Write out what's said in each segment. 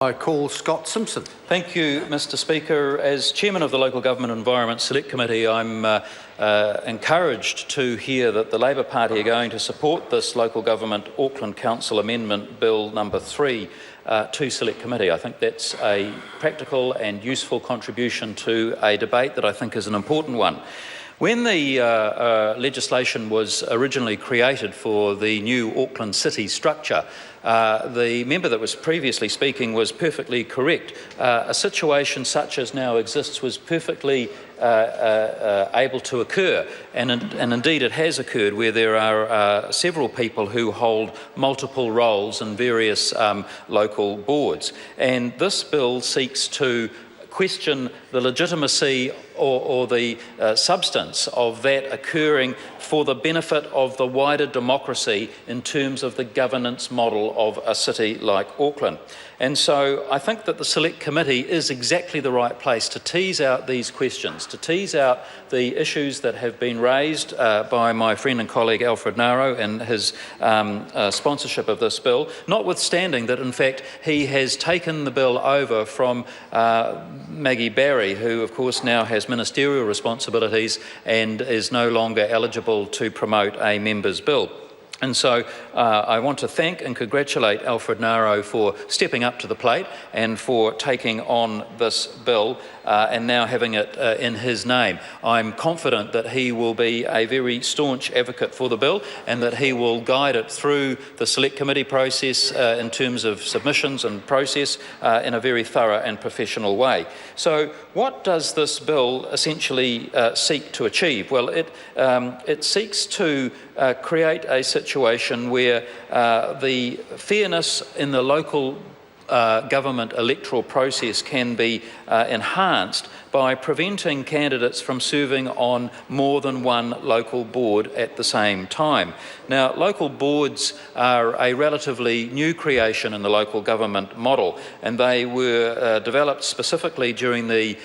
I call Scott Simpson. Thank you, Mr Speaker. As Chairman of the Local Government Environment Select Committee, I'm encouraged to hear that the Labor Party are going to support this Local Government Auckland Council Amendment Bill number 3 to Select Committee. I think that's a practical and useful contribution to a debate that I think is an important one. When the legislation was originally created for the new Auckland City structure, the member that was previously speaking was perfectly correct. A situation such as now exists was perfectly able to occur, and indeed it has occurred, where there are several people who hold multiple roles in various local boards. And this bill seeks to question the legitimacy or the substance of that occurring for the benefit of the wider democracy in terms of the governance model of a city like Auckland. And so I think that the Select Committee is exactly the right place to tease out these questions, to tease out the issues that have been raised by my friend and colleague Alfred Naro in his sponsorship of this bill, notwithstanding that in fact he has taken the bill over from Maggie Barry, who of course now has ministerial responsibilities and is no longer eligible to promote a member's bill. And so I want to thank and congratulate Alfred Naro for stepping up to the plate and for taking on this bill and now having it in his name. I'm confident that he will be a very staunch advocate for the bill and that he will guide it through the Select Committee process in terms of submissions and process in a very thorough and professional way. So what does this bill essentially seek to achieve? Well, it seeks to create a situation where the fairness in the local government electoral process can be enhanced by preventing candidates from serving on more than one local board at the same time. Now, local boards are a relatively new creation in the local government model, and they were developed specifically during the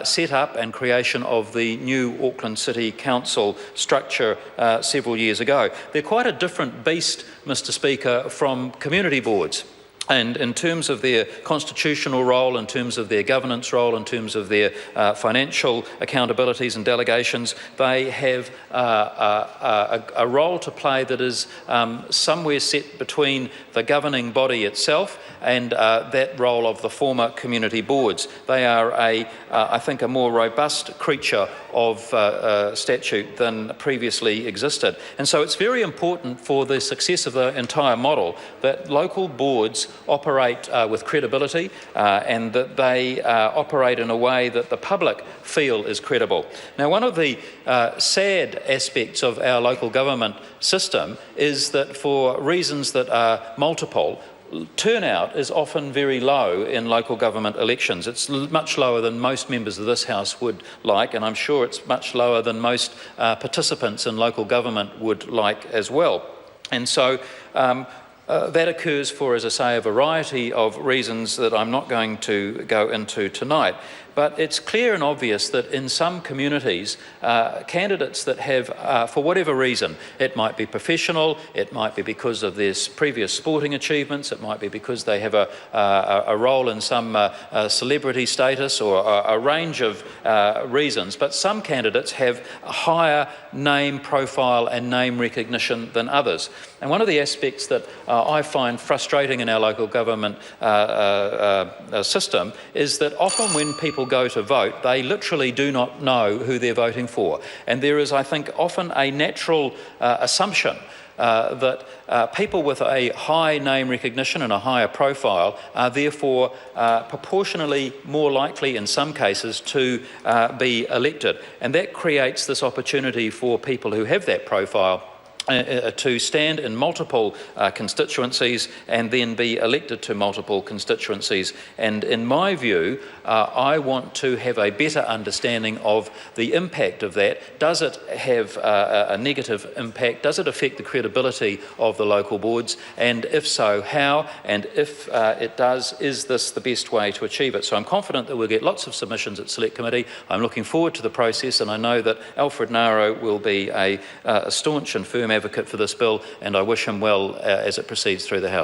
set-up and creation of the new Auckland City Council structure several years ago. They're quite a different beast, Mr Speaker, from community boards. And in terms of their constitutional role, in terms of their governance role, in terms of their financial accountabilities and delegations, they have a role to play that is somewhere set between the governing body itself and that role of the former community boards. They are, I think, a more robust creature of statute than previously existed. And so it's very important for the success of the entire model that local boards operate with credibility and that they operate in a way that the public feel is credible. Now, one of the sad aspects of our local government system is that for reasons that are multiple, turnout is often very low in local government elections. It's much lower than most members of this House would like, and I'm sure it's much lower than most participants in local government would like as well. And so that occurs for, as I say, a variety of reasons that I'm not going to go into tonight. But it's clear and obvious that in some communities, candidates that have, for whatever reason, it might be professional, it might be because of their previous sporting achievements, it might be because they have a role in some celebrity status or a range of reasons, but some candidates have a higher name profile and name recognition than others. And one of the aspects that I find frustrating in our local government system is that often when people go to vote, they literally do not know who they're voting for. And there is, I think, often a natural assumption that people with a high name recognition and a higher profile are therefore proportionally more likely in some cases to be elected. And that creates this opportunity for people who have that profile to stand in multiple constituencies and then be elected to multiple constituencies. And in my view, I want to have a better understanding of the impact of that. Does it have a negative impact? Does it affect the credibility of the local boards? And if so, how? And if it does, is this the best way to achieve it? So I'm confident that we'll get lots of submissions at Select Committee. I'm looking forward to the process, and I know that Alfred Naro will be a staunch and firm advocate for this bill, and I wish him well as it proceeds through the House.